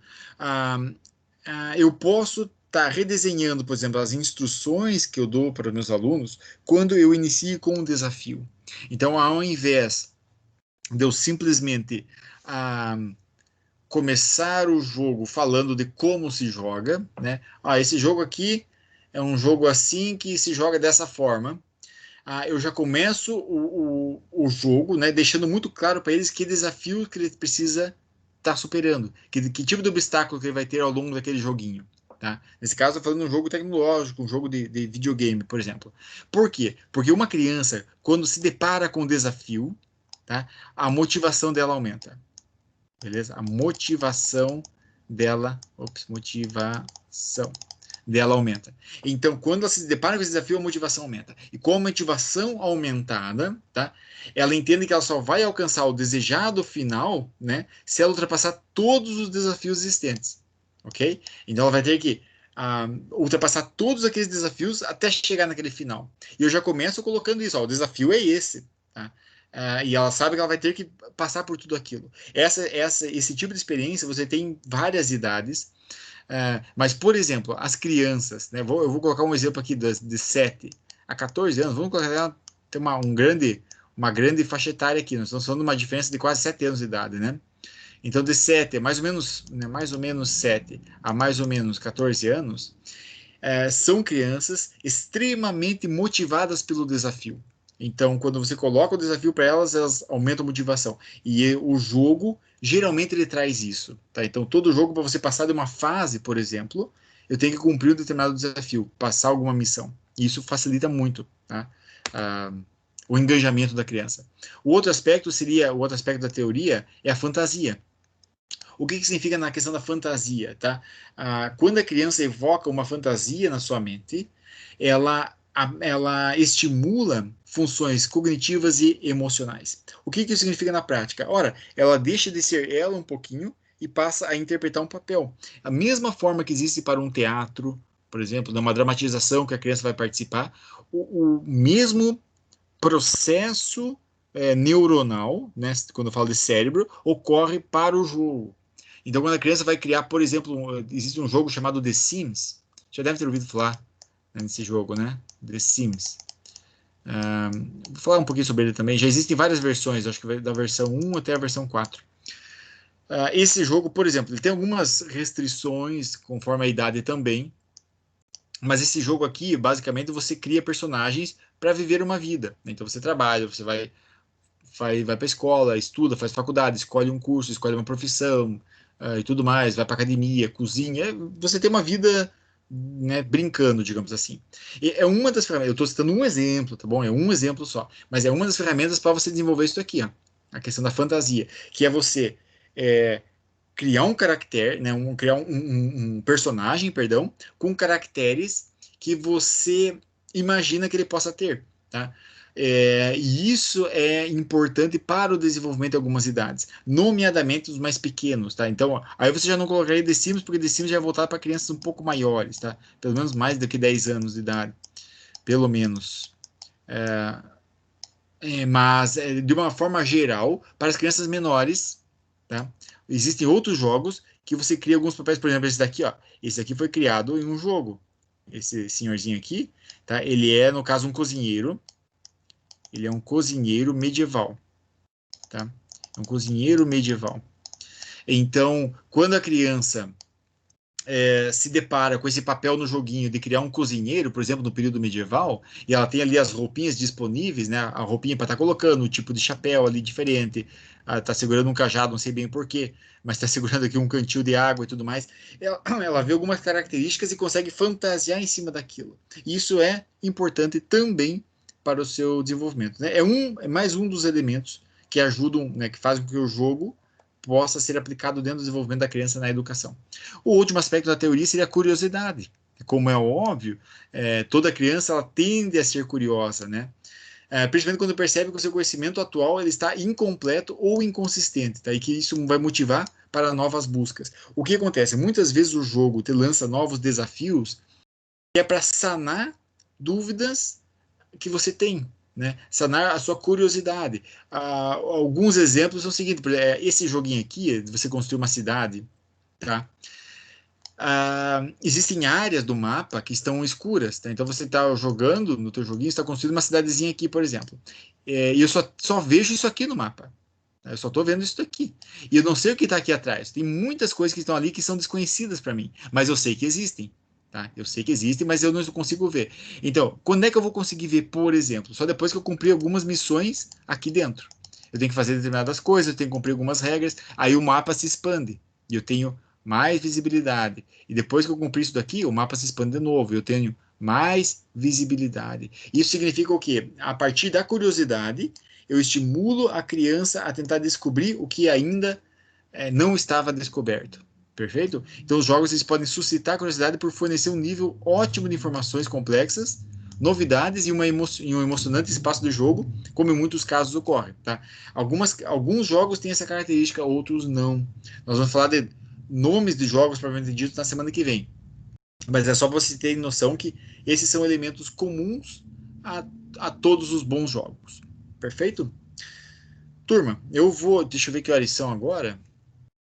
eu posso estar redesenhando, por exemplo, as instruções que eu dou para os meus alunos quando eu inicio com um desafio. Então, ao invés de eu simplesmente começar o jogo falando de como se joga, né? Esse jogo aqui é um jogo assim que se joga dessa forma. Eu já começo o jogo, né, deixando muito claro para eles que desafio que ele precisa estar superando, que tipo de obstáculo que ele vai ter ao longo daquele joguinho. Tá? Nesse caso, eu estou falando de um jogo tecnológico, um jogo de videogame, por exemplo. Por quê? Porque uma criança, quando se depara com um desafio, tá, a motivação dela aumenta. Beleza? A motivação dela. Motivação dela aumenta. Então, quando ela se depara com esse desafio, a motivação aumenta. E com a motivação aumentada, tá? Ela entende que ela só vai alcançar o desejado final, né? Se ela ultrapassar todos os desafios existentes. Ok? Então, ela vai ter que ultrapassar todos aqueles desafios até chegar naquele final. E eu já começo colocando isso. O desafio é esse. Tá? E ela sabe que ela vai ter que passar por tudo aquilo. Esse tipo de experiência você tem em várias idades. Mas, por exemplo, as crianças, né? Eu vou colocar um exemplo aqui de 7 a 14 anos, vamos colocar ela tem uma grande faixa etária aqui, nós estamos falando de uma diferença de quase 7 anos de idade, né? Então, de 7, mais ou menos 7 a mais ou menos 14 anos, são crianças extremamente motivadas pelo desafio. Então, quando você coloca o desafio para elas, elas aumentam a motivação. E o jogo, geralmente, ele traz isso. Tá? Então, todo jogo, para você passar de uma fase, por exemplo, eu tenho que cumprir um determinado desafio, passar alguma missão. E isso facilita muito, tá? O engajamento da criança. O outro aspecto da teoria é a fantasia. O que significa na questão da fantasia, tá? Quando a criança evoca uma fantasia na sua mente, ela estimula funções cognitivas e emocionais. O que isso significa na prática? Ora, ela deixa de ser ela um pouquinho e passa a interpretar um papel. A mesma forma que existe para um teatro, por exemplo, numa dramatização que a criança vai participar, o mesmo processo neuronal, né, quando eu falo de cérebro, ocorre para o jogo. Então, quando a criança vai criar, por exemplo, existe um jogo chamado The Sims. Já deve ter ouvido falar, né, nesse jogo, né? The Sims. Vou falar um pouquinho sobre ele também. Já existem várias versões, acho que vai da versão 1 até a versão 4. Esse jogo, por exemplo, ele tem algumas restrições conforme a idade também. Mas esse jogo aqui, basicamente, você cria personagens para viver uma vida. Então, você trabalha, você vai para a escola, estuda, faz faculdade, escolhe um curso, escolhe uma profissão e tudo mais, vai para academia, cozinha. Você tem uma vida, né, brincando, digamos assim. E é uma das ferramentas. Eu estou citando um exemplo, tá bom? É um exemplo só, mas é uma das ferramentas para você desenvolver isso aqui, ó, a questão da fantasia, que é você criar um caractere, né, criar um personagem, perdão, com caracteres que você imagina que ele possa ter, tá? E isso é importante para o desenvolvimento de algumas idades, nomeadamente os mais pequenos, tá? Então, aí você já não colocaria The Sims, porque The Sims já é voltado para crianças um pouco maiores, tá? Pelo menos mais do que 10 anos de idade, pelo menos. Mas, de uma forma geral, para as crianças menores, tá? Existem outros jogos que você cria alguns papéis, por exemplo, esse daqui, ó. Esse aqui foi criado em um jogo. Esse senhorzinho aqui, tá? Ele é, no caso, um cozinheiro. Ele é um cozinheiro medieval, tá? É um cozinheiro medieval. Então, quando a criança se depara com esse papel no joguinho de criar um cozinheiro, por exemplo, no período medieval, e ela tem ali as roupinhas disponíveis, né? A roupinha para estar colocando, o tipo de chapéu ali diferente, tá segurando um cajado, não sei bem porquê, mas está segurando aqui um cantil de água e tudo mais. Ela vê algumas características e consegue fantasiar em cima daquilo. E isso é importante também para o seu desenvolvimento, né? É mais um dos elementos que ajudam, né, que fazem com que o jogo possa ser aplicado dentro do desenvolvimento da criança na educação. O último aspecto da teoria seria a curiosidade. Como é óbvio, toda criança ela tende a ser curiosa, né? Principalmente quando percebe que o seu conhecimento atual ele está incompleto ou inconsistente, tá? E que isso vai motivar para novas buscas. O que acontece? Muitas vezes o jogo te lança novos desafios que é para sanar dúvidas que você tem, né? Sanar a sua curiosidade. Alguns exemplos são o seguinte: esse joguinho aqui, você construir uma cidade, tá? Existem áreas do mapa que estão escuras, tá? Então você está jogando no teu joguinho, está construindo uma cidadezinha aqui, por exemplo. E eu só vejo isso aqui no mapa. Tá? Eu só estou vendo isso aqui. E eu não sei o que está aqui atrás. Tem muitas coisas que estão ali que são desconhecidas para mim, mas eu sei que existem. Tá? Eu sei que existem, mas eu não consigo ver. Então, quando é que eu vou conseguir ver, por exemplo? Só depois que eu cumprir algumas missões aqui dentro. Eu tenho que fazer determinadas coisas, eu tenho que cumprir algumas regras, aí o mapa se expande. E eu tenho mais visibilidade. E depois que eu cumprir isso daqui, o mapa se expande de novo. Eu tenho mais visibilidade. Isso significa o quê? A partir da curiosidade, eu estimulo a criança a tentar descobrir o que ainda não estava descoberto. Perfeito? Então, os jogos eles podem suscitar curiosidade por fornecer um nível ótimo de informações complexas, novidades e um emocionante espaço de jogo, como em muitos casos ocorre. Tá? Alguns jogos têm essa característica, outros não. Nós vamos falar de nomes de jogos provavelmente ditos na semana que vem. Mas é só para você ter noção que esses são elementos comuns a todos os bons jogos. Perfeito? Turma, deixa eu ver que horas são agora.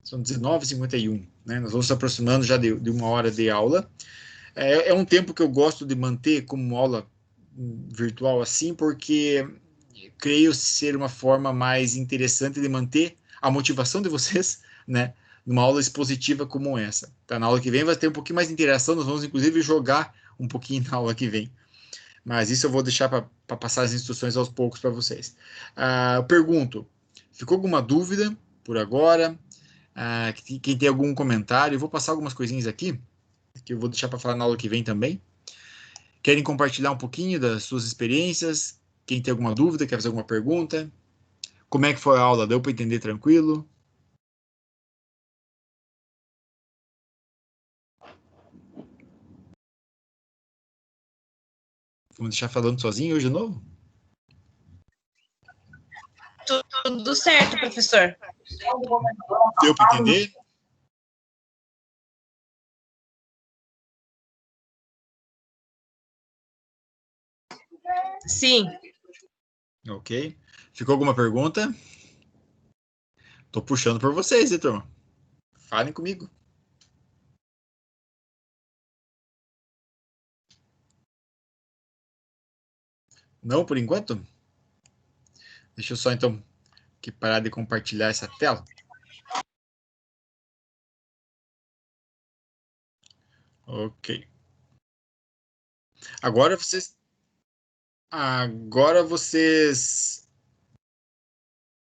São 19h51, né? Nós vamos se aproximando já de 1 hora de aula. É um tempo que eu gosto de manter como aula virtual assim, porque creio ser uma forma mais interessante de manter a motivação de vocês, né? Numa aula expositiva como essa. Tá? Na aula que vem vai ter um pouquinho mais de interação, nós vamos inclusive jogar um pouquinho na aula que vem. Mas isso eu vou deixar para passar as instruções aos poucos para vocês. Eu pergunto, ficou alguma dúvida por agora? Quem tem algum comentário? Eu vou passar algumas coisinhas aqui, que eu vou deixar para falar na aula que vem também. Querem compartilhar um pouquinho das suas experiências? Quem tem alguma dúvida, quer fazer alguma pergunta? Como é que foi a aula? Deu para entender tranquilo? Vamos deixar falando sozinho hoje de novo? Tudo certo, professor. Deu para entender? Sim. Ok. Ficou alguma pergunta? Tô puxando por vocês, hein, turma? Falem comigo. Não, por enquanto? Deixa eu só, então, parar de compartilhar essa tela. Ok. Agora vocês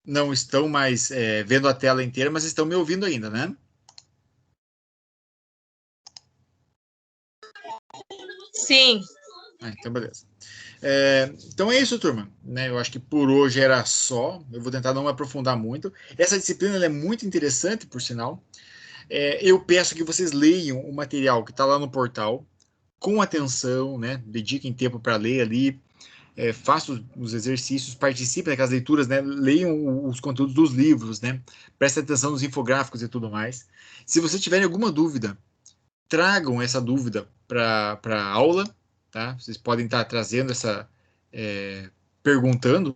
não estão mais vendo a tela inteira, mas estão me ouvindo ainda, né? Sim. Então, beleza. Então é isso, turma. Né? Eu acho que por hoje era só. Eu vou tentar não me aprofundar muito. Essa disciplina é muito interessante, por sinal. Eu peço que vocês leiam o material que está lá no portal com atenção, né? Dediquem tempo para ler ali. Façam os exercícios, participem daquelas leituras, né? Leiam os conteúdos dos livros, né? Prestem atenção nos infográficos e tudo mais. Se vocês tiverem alguma dúvida, tragam essa dúvida para a aula, tá? Vocês podem estar trazendo perguntando